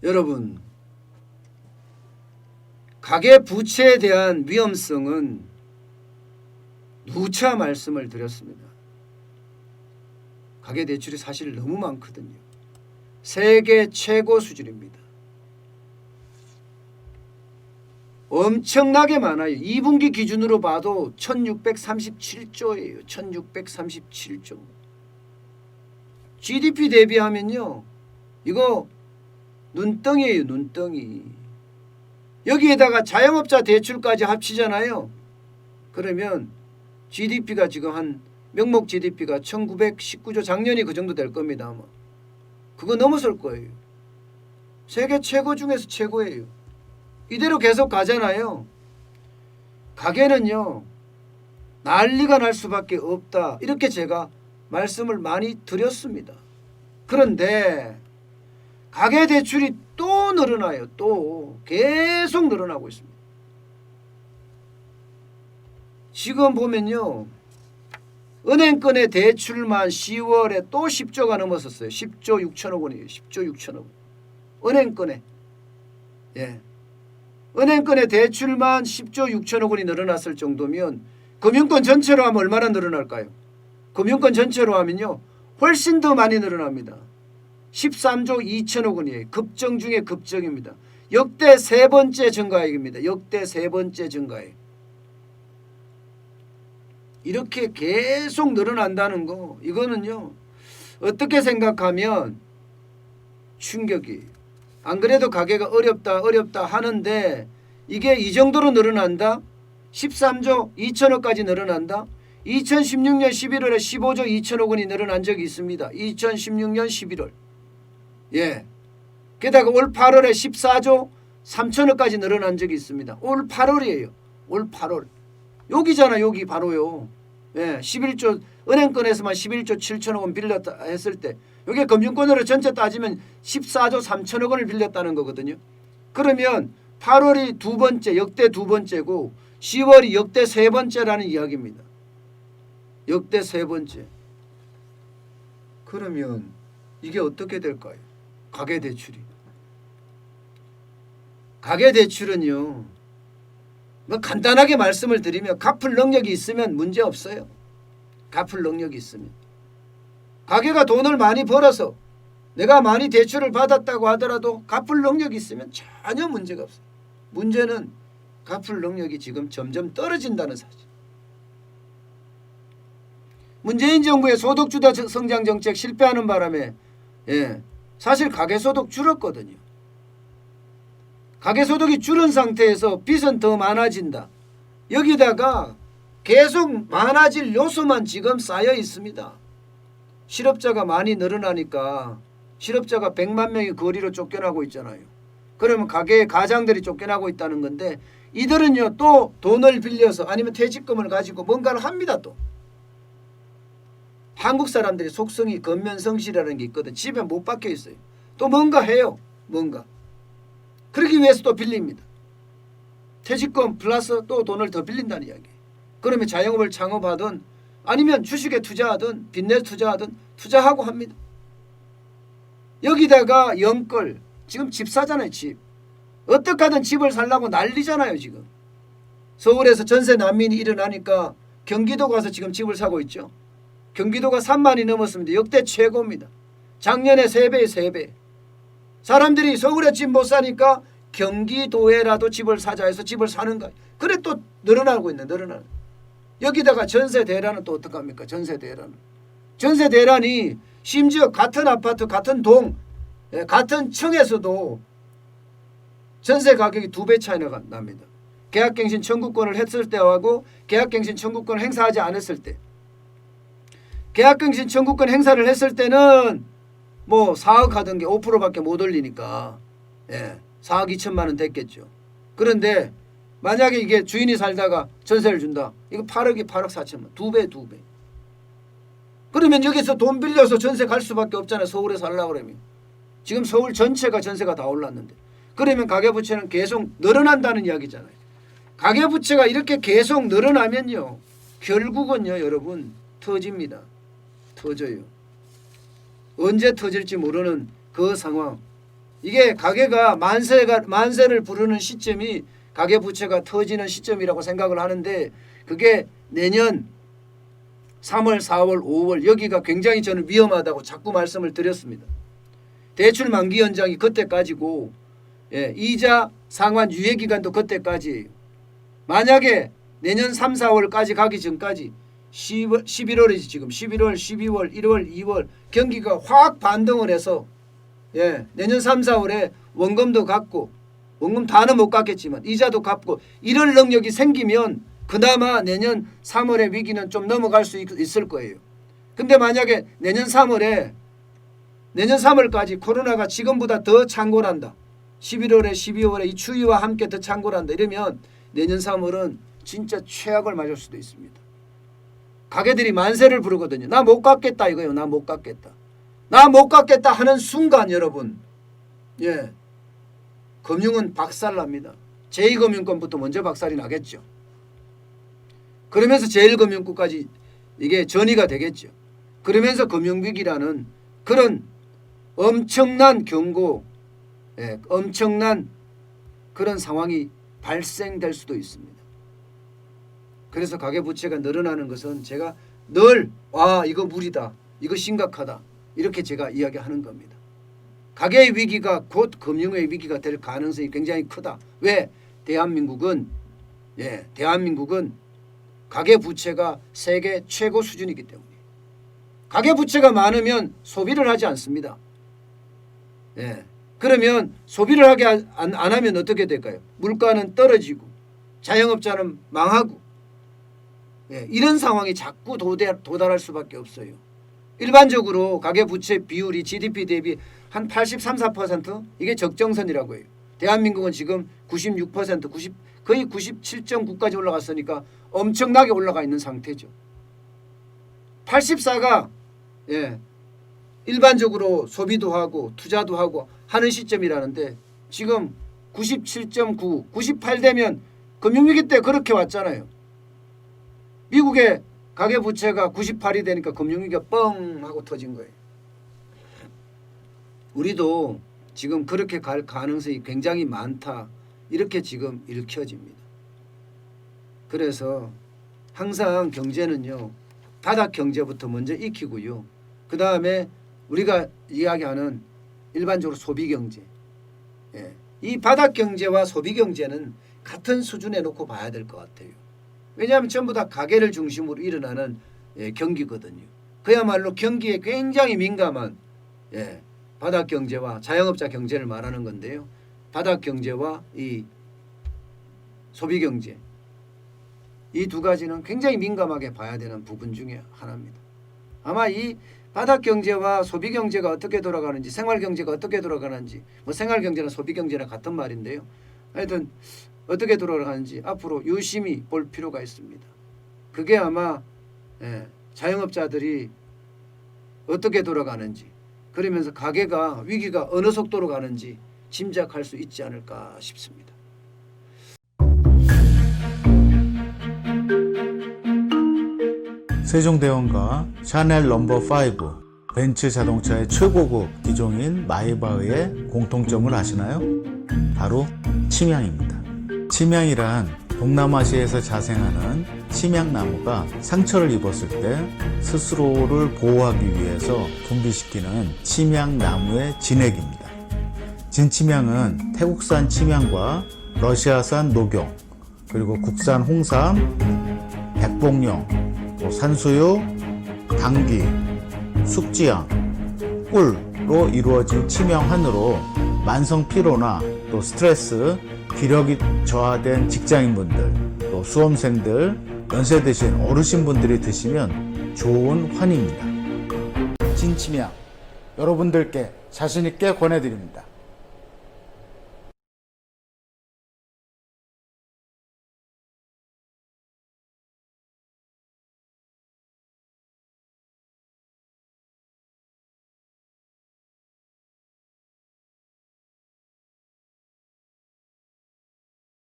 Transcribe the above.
여러분, 가계부채에 대한 위험성은 누차 말씀을 드렸습니다. 가계대출이 사실 너무 많거든요. 세계 최고 수준입니다. 엄청나게 많아요. 2분기 기준으로 봐도 1637조예요. 1637조. GDP 대비하면요, 이거 눈덩이에요. 눈덩이. 여기에다가 자영업자 대출까지 합치잖아요. 그러면 GDP가 지금 한 명목 GDP가 1919조, 작년이 그 정도 될 겁니다. 아마. 그거 넘어설 거예요. 세계 최고 중에서 최고예요. 이대로 계속 가잖아요. 가계는요, 난리가 날 수밖에 없다. 이렇게 제가 말씀을 많이 드렸습니다. 그런데 가계대출이 또 늘어나요. 또 계속 늘어나고 있습니다. 지금 보면요, 은행권의 대출만 10월에 또 10조가 넘었었어요. 10조 6천억 원이에요. 10조 6천억 원. 은행권에. 예. 은행권의 대출만 10조 6천억 원이 늘어났을 정도면 금융권 전체로 하면 얼마나 늘어날까요? 금융권 전체로 하면요, 훨씬 더 많이 늘어납니다. 13조 2천억 원이에요. 급증 중에 급증입니다. 역대 세 번째 증가액입니다. 역대 세 번째 증가액. 이렇게 계속 늘어난다는 거, 이거는요, 어떻게 생각하면 충격이에요. 안 그래도 가계가 어렵다 하는데 이게 이 정도로 늘어난다? 13조 2천억까지 늘어난다? 2016년 11월에 15조 2천억 원이 늘어난 적이 있습니다. 2016년 11월. 예. 게다가 올 8월에 14조 3천억까지 늘어난 적이 있습니다. 올 8월이에요. 올 8월. 여기잖아, 여기 바로요. 예, 11조, 은행권에서만 11조 7천억 원 빌렸다 했을 때, 여기 금융권으로 전체 따지면 14조 3천억 원을 빌렸다는 거거든요. 그러면 8월이 두 번째, 역대 두 번째고 10월이 역대 세 번째라는 이야기입니다. 역대 세 번째. 그러면 이게 어떻게 될까요? 가계대출이. 가계대출은요, 뭐 간단하게 말씀을 드리면 갚을 능력이 있으면 문제 없어요. 갚을 능력이 있으면. 가계가 돈을 많이 벌어서 내가 많이 대출을 받았다고 하더라도 갚을 능력이 있으면 전혀 문제가 없어요. 문제는 갚을 능력이 지금 점점 떨어진다는 사실. 문재인 정부의 소득주도 성장 정책 실패하는 바람에, 예, 사실 가계소득 줄었거든요. 가계소득이 줄은 상태에서 빚은 더 많아진다. 여기다가 계속 많아질 요소만 지금 쌓여 있습니다. 실업자가 많이 늘어나니까 실업자가 100만 명이 거리로 쫓겨나고 있잖아요. 그러면 가장들이 쫓겨나고 있다는 건데, 이들은요 또 돈을 빌려서 아니면 퇴직금을 가지고 뭔가를 합니다. 또 한국 사람들이 속성이 근면성실이라는 게 있거든. 집에 못 박혀 있어요. 또 뭔가 해요. 뭔가. 그러기 위해서 또 빌립니다. 퇴직금 플러스 또 돈을 더 빌린다는 이야기. 그러면 자영업을 창업하든 아니면 주식에 투자하든 빚내 투자하든 투자하고 합니다. 여기다가 연끌, 지금 집 사잖아요. 집. 어떻게 하든 집을 살려고 난리잖아요. 지금 서울에서 전세 난민이 일어나니까 경기도 가서 지금 집을 사고 있죠. 경기도가 3만이 넘었습니다. 역대 최고입니다. 작년에 3배, 3배. 사람들이 서울에 집 못 사니까 경기도에라도 집을 사자 해서 집을 사는 거예요. 그래 또 늘어나고 있네. 늘어나는. 여기다가 전세 대란은 또 어떡합니까? 전세 대란은. 전세 대란이 심지어 같은 아파트, 같은 동, 같은 층에서도 전세 가격이 2배 차이가 납니다. 계약갱신 청구권을 했을 때하고 계약갱신 청구권을 행사하지 않았을 때. 계약갱신 청구권 행사를 했을 때는 뭐 4억 하던 게 5%밖에 못 올리니까, 예, 4억 2천만 원 됐겠죠. 그런데 만약에 이게 주인이 살다가 전세를 준다. 이거 8억이 8억 4천만. 2배, 2배. 그러면 여기서 돈 빌려서 전세 갈 수밖에 없잖아요. 서울에 살려고 그러면. 지금 서울 전체가 전세가 다 올랐는데. 그러면 가계부채는 계속 늘어난다는 이야기잖아요. 가계부채가 이렇게 계속 늘어나면요, 결국은요 여러분 터집니다. 터져요. 언제 터질지 모르는 그 상황. 이게 가계가 만세를 부르는 시점이 가계부채가 터지는 시점이라고 생각을 하는데 그게 내년 3월, 4월, 5월 여기가 굉장히 저는 위험하다고 자꾸 말씀을 드렸습니다. 대출 만기 연장이 그때까지고 이자 상환 유예 기간도 그때까지예요. 만약에 내년 3, 4월까지 가기 전까지 11월이지 지금 11월, 12월, 1월, 2월 경기가 확 반등을 해서 내년 3, 4월에 원금도 갚고 원금 다는 못 갚겠지만 이자도 갚고 이럴 능력이 생기면 그나마 내년 3월의 위기는 좀 넘어갈 수 있을 거예요. 근데 만약에 내년 3월까지 코로나가 지금보다 더 창궐한다. 11월에 12월에 이 추위와 함께 더 창궐한다. 이러면 내년 3월은 진짜 최악을 맞을 수도 있습니다. 가게들이 만세를 부르거든요. 나 못 갚겠다 이거예요. 나 못 갚겠다. 나 못 갚겠다 하는 순간 여러분 금융은 박살납니다. 제2금융권부터 먼저 박살이 나겠죠. 그러면서 제1금융권까지 이게 전이가 되겠죠. 그러면서 금융위기라는 그런 엄청난 경고, 엄청난 그런 상황이 발생될 수도 있습니다. 그래서 가계부채가 늘어나는 것은 제가 늘 이거 무리다. 이거 심각하다. 이렇게 제가 이야기하는 겁니다. 가계의 위기가 곧 금융의 위기가 될 가능성이 굉장히 크다. 왜? 대한민국은 가계부채가 세계 최고 수준이기 때문에 가계부채가 많으면 소비를 하지 않습니다. 그러면 소비를 하게 안 하면 어떻게 될까요? 물가는 떨어지고 자영업자는 망하고 이런 상황이 자꾸 도달할 수밖에 없어요. 일반적으로 가계부채 비율이 GDP 대비 한 83, 4% 이게 적정선이라고 해요. 대한민국은 지금 96%, 거의 97.9까지 올라갔으니까 엄청나게 올라가 있는 상태죠. 84가 일반적으로 소비도 하고 투자도 하고 하는 시점이라는데 지금 97.9, 98 되면 금융위기 때 그렇게 왔잖아요. 미국의 가계부채가 98이 되니까 금융위기가 뻥 하고 터진 거예요. 우리도 지금 그렇게 갈 가능성이 굉장히 많다. 이렇게 지금 읽혀집니다. 그래서 항상 경제는요. 바닥 경제부터 먼저 익히고요. 그 다음에 우리가 이야기하는 일반적으로 소비 경제. 이 바닥 경제와 소비 경제는 같은 수준에 놓고 봐야 될 것 같아요. 왜냐하면 전부 다 가계를 중심으로 일어나는 경기거든요. 그야말로 경기에 굉장히 민감한 바닥 경제와 자영업자 경제를 말하는 건데요. 바닥 경제와 이 소비 경제 이 두 가지는 굉장히 민감하게 봐야 되는 부분 중에 하나입니다. 아마 이 바닥 경제와 소비 경제가 어떻게 돌아가는지 생활 경제가 어떻게 돌아가는지 생활 경제나 소비 경제나 같은 말인데요. 하여튼 어떻게 돌아가는지 앞으로 유심히 볼 필요가 있습니다. 그게 아마 자영업자들이 어떻게 돌아가는지 그러면서 가계가 위기가 어느 속도로 가는지 짐작할 수 있지 않을까 싶습니다. 세종대왕과 샤넬 넘버 5, 벤츠 자동차의 최고급 기종인 마이바흐의 공통점을 아시나요? 바로 침향입니다. 침향이란 동남아시아에서 자생하는 침향나무가 상처를 입었을 때 스스로를 보호하기 위해서 분비시키는 침향나무의 진액입니다. 진침향은 태국산 침향과 러시아산 녹용, 그리고 국산 홍삼, 백봉령, 산수유, 당귀, 숙지향, 꿀로 이루어진 침향환으로 만성 피로나 또 스트레스, 기력이 저하된 직장인분들, 또 수험생들, 연세 드신 어르신분들이 드시면 좋은 환입니다. 진침향 여러분들께 자신있게 권해드립니다.